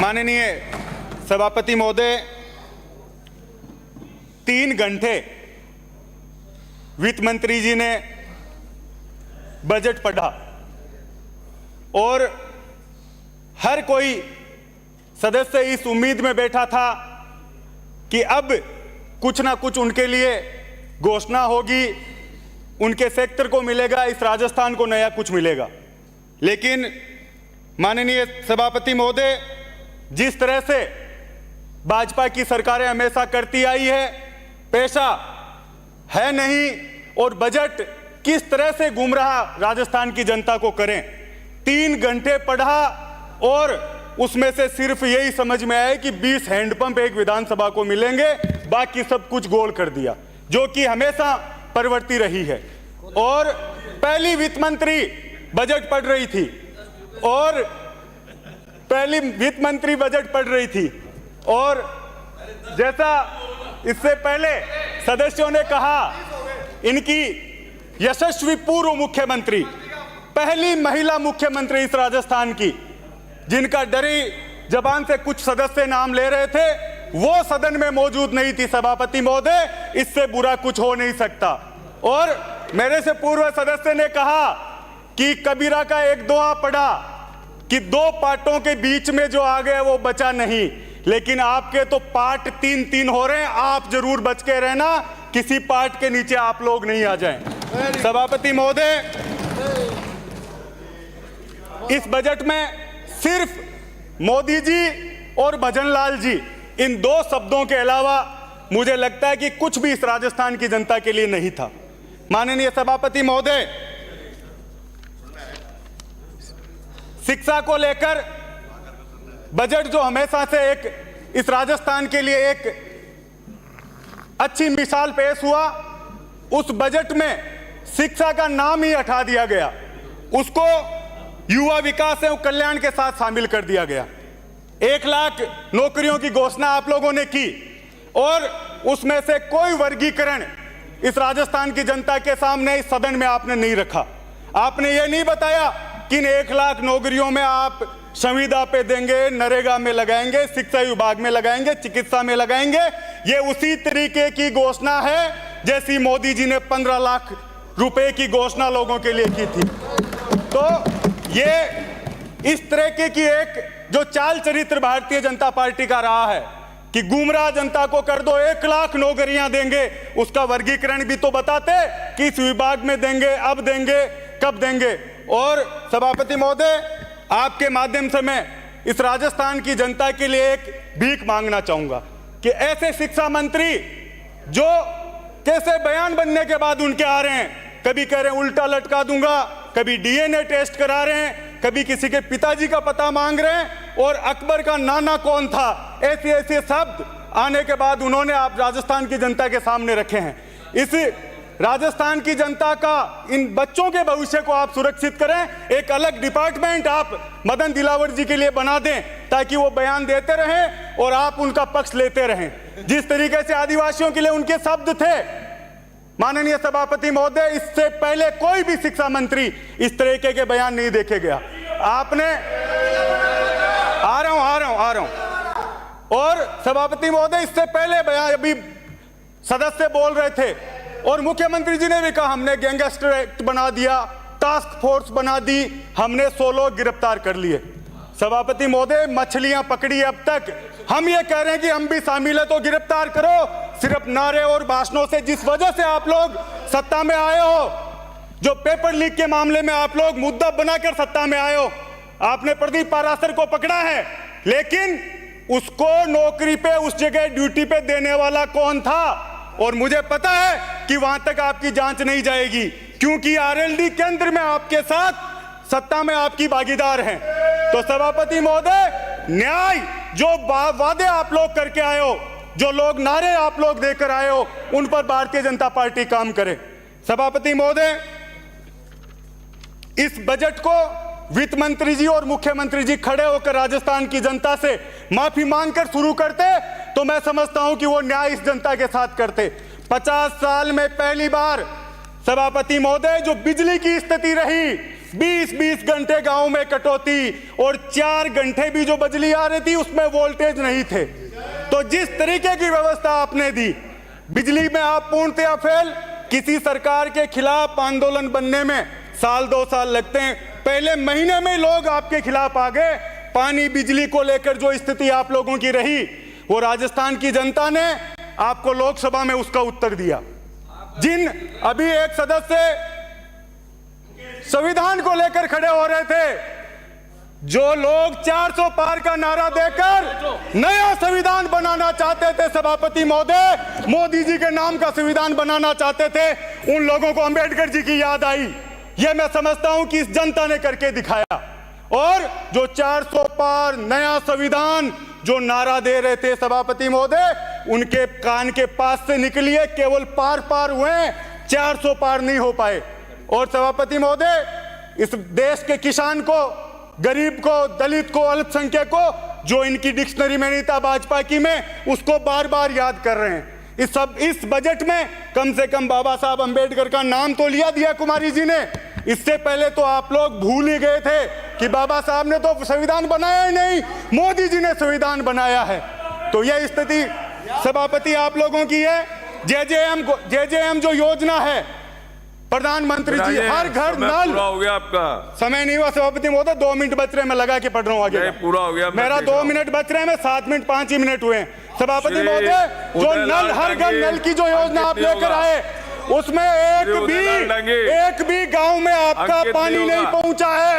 माननीय सभापति महोदय, 3 घंटे वित्त मंत्री जी ने बजट पढ़ा और हर कोई सदस्य इस उम्मीद में बैठा था कि अब कुछ ना कुछ उनके लिए घोषणा होगी, उनके सेक्टर को मिलेगा, इस राजस्थान को नया कुछ मिलेगा। लेकिन माननीय सभापति महोदय, जिस तरह से भाजपा की सरकारें हमेशा करती आई है, पैसा है नहीं और बजट किस तरह से गुमराह राजस्थान की जनता को करें। 3 घंटे पढ़ा और उसमें से सिर्फ यही समझ में आया कि 20 हैंडपंप एक विधानसभा को मिलेंगे, बाकी सब कुछ गोल कर दिया, जो कि हमेशा प्रवृत्ति रही है। और पहली वित्त मंत्री बजट पढ़ रही थी और जैसा इससे पहले सदस्यों ने कहा, इनकी यशस्वी पूर्व मुख्यमंत्री, पहली महिला मुख्यमंत्री इस राजस्थान की, जिनका डरी जबान से कुछ सदस्य नाम ले रहे थे, वो सदन में मौजूद नहीं थी। सभापति महोदय, इससे बुरा कुछ हो नहीं सकता। और मेरे से पूर्व सदस्य ने कहा कि कबीरा का एक दोहा पढ़ा कि 2 पार्टों के बीच में जो आ गया वो बचा नहीं, लेकिन आपके तो पार्ट 3-3 हो रहे हैं। आप जरूर बच के रहना, किसी पार्ट के नीचे आप लोग नहीं आ जाएं। सभापति महोदय, इस बजट में सिर्फ मोदी जी और भजनलाल जी, इन 2 शब्दों के अलावा मुझे लगता है कि कुछ भी इस राजस्थान की जनता के लिए नहीं था। माननीय सभापति महोदय, शिक्षा को लेकर बजट जो हमेशा से एक इस राजस्थान के लिए एक अच्छी मिसाल पेश हुआ, उस बजट में शिक्षा का नाम ही हटा दिया गया, उसको युवा विकास एवं कल्याण के साथ शामिल कर दिया गया। 1 लाख नौकरियों की घोषणा आप लोगों ने की और उसमें से कोई वर्गीकरण इस राजस्थान की जनता के सामने इस सदन में आपने नहीं रखा। आपने ये नहीं बताया कि इन 1 लाख नौकरियों में आप संविदा पे देंगे, नरेगा में लगाएंगे, शिक्षा विभाग में लगाएंगे, चिकित्सा में लगाएंगे। ये उसी तरीके की घोषणा है जैसी मोदी जी ने 15 लाख रुपए की घोषणा लोगों के लिए की थी। तो ये इस तरीके की एक जो चाल चरित्र भारतीय जनता पार्टी का रहा है कि गुमराह जनता को कर दो, 1 लाख नौकरियां देंगे, उसका वर्गीकरण भी तो बताते कि इस विभाग में देंगे, अब देंगे, कब देंगे। और सभापति महोदय, आपके माध्यम से मैं इस राजस्थान की जनता के लिए एक भीख मांगना चाहूंगा कि ऐसे शिक्षा मंत्री जो कैसे बयान बनने के बाद उनके आ रहे हैं, कभी कह रहे हैं उल्टा लटका दूंगा, कभी डीएनए टेस्ट करा रहे हैं, कभी किसी के पिताजी का पता मांग रहे हैं और अकबर का नाना कौन था, ऐसे शब्द आने के बाद उन्होंने आप राजस्थान की जनता के सामने रखे हैं। इस राजस्थान की जनता का, इन बच्चों के भविष्य को आप सुरक्षित करें। एक अलग डिपार्टमेंट आप मदन दिलावर जी के लिए बना दें ताकि वो बयान देते रहें और आप उनका पक्ष लेते रहें। जिस तरीके से आदिवासियों के लिए उनके शब्द थे, माननीय सभापति महोदय, इससे पहले कोई भी शिक्षा मंत्री इस तरीके के बयान नहीं देखे गया। आपने आ रहा हूं और सभापति महोदय, इससे पहले बयान अभी सदस्य बोल रहे थे और मुख्यमंत्री जी ने भी कहा हमने गैंगस्टर एक्ट बना दिया, टास्क फोर्स बना दी, हमने 100 लोग गिरफ्तार कर लिए। सभापति महोदय, मछलियां पकड़ी अब तक, हम ये कह रहे हैं कि हम भी शामिल है तो गिरफ्तार करो। सिर्फ नारे और भाषणों से जिस वजह से आप लोग सत्ता में आए हो, जो पेपर लीक के मामले में आप लोग मुद्दा बनाकर सत्ता में आए हो, आपने प्रदीप पाराशर को पकड़ा है, लेकिन उसको नौकरी पे उस जगह ड्यूटी पे देने वाला कौन था? और मुझे पता है कि वहां तक आपकी जांच नहीं जाएगी क्योंकि आरएलडी केंद्र में आपके साथ सत्ता में आपकी भागीदार हैं। तो सभापति महोदय, न्याय जो वादे आप लोग करके आए हो, जो लोग नारे आप लोग देकर आए हो, उन पर भारतीय जनता पार्टी काम करे। सभापति महोदय, इस बजट को वित्त मंत्री जी और मुख्यमंत्री जी खड़े होकर राजस्थान की जनता से माफी मांगकर शुरू करते तो मैं समझता हूं कि वो न्याय इस जनता के साथ करते। 50 साल में पहली बार सभापति महोदय जो बिजली की स्थिति रही, 20 घंटे गांव में कटौती, और 4 घंटे भी जो बिजली आ रही थी उसमें वोल्टेज नहीं थे। तो जिस तरीके की व्यवस्था आपने दी, बिजली में आप पूर्णतया फेल। किसी सरकार के खिलाफ आंदोलन बनने में 1-2 साल लगते हैं, पहले महीने में लोग आपके खिलाफ आ गए। पानी बिजली को लेकर जो स्थिति आप लोगों की रही, वो राजस्थान की जनता ने आपको लोकसभा में उसका उत्तर दिया। जिन अभी एक सदस्य संविधान को लेकर खड़े हो रहे थे, जो लोग 400 पार का नारा देकर नया संविधान बनाना चाहते थे, सभापति महोदय, मोदी जी के नाम का संविधान बनाना चाहते थे, उन लोगों को अंबेडकर जी की याद आई। यह मैं समझता हूं कि इस जनता ने करके दिखाया। और जो 400 पार नया संविधान जो नारा दे रहे थे सभापति महोदय, उनके कान के पास से निकलिए, केवल पार हुए, 400 पार नहीं हो पाए। और सभापति महोदय, इस देश के किसान को, गरीब को, दलित को, अल्पसंख्यक को, जो इनकी डिक्शनरी में नहीं था भाजपा की में, उसको बार बार याद कर रहे हैं। इस बजट में कम से कम बाबा साहब अंबेडकर का नाम तो लिया दिया कुमारी जी ने। इससे पहले तो आप लोग भूल ही गए थे कि बाबा साहब ने तो संविधान बनाया ही नहीं, मोदी जी ने संविधान बनाया है। तो यह स्थिति सभापति आप लोगों की है। जेजेएम जो योजना है, प्रधानमंत्री जी, हर घर नल। पूरा हो गया आपका समय। नहीं हुआ सभापति महोदय, 2 मिनट बच रहे हैं, मैं लगा के पढ़ रहा हूँ आगे। पूरा हो गया, मेरा 2 मिनट बच रहे हैं, मैं 7 मिनट 5 ही मिनट हुए हैं। सभापति महोदय, जो नल, हर घर नल की जो योजना आप लेकर आए, उसमें एक भी गांव में आपका पानी नहीं पहुंचा है।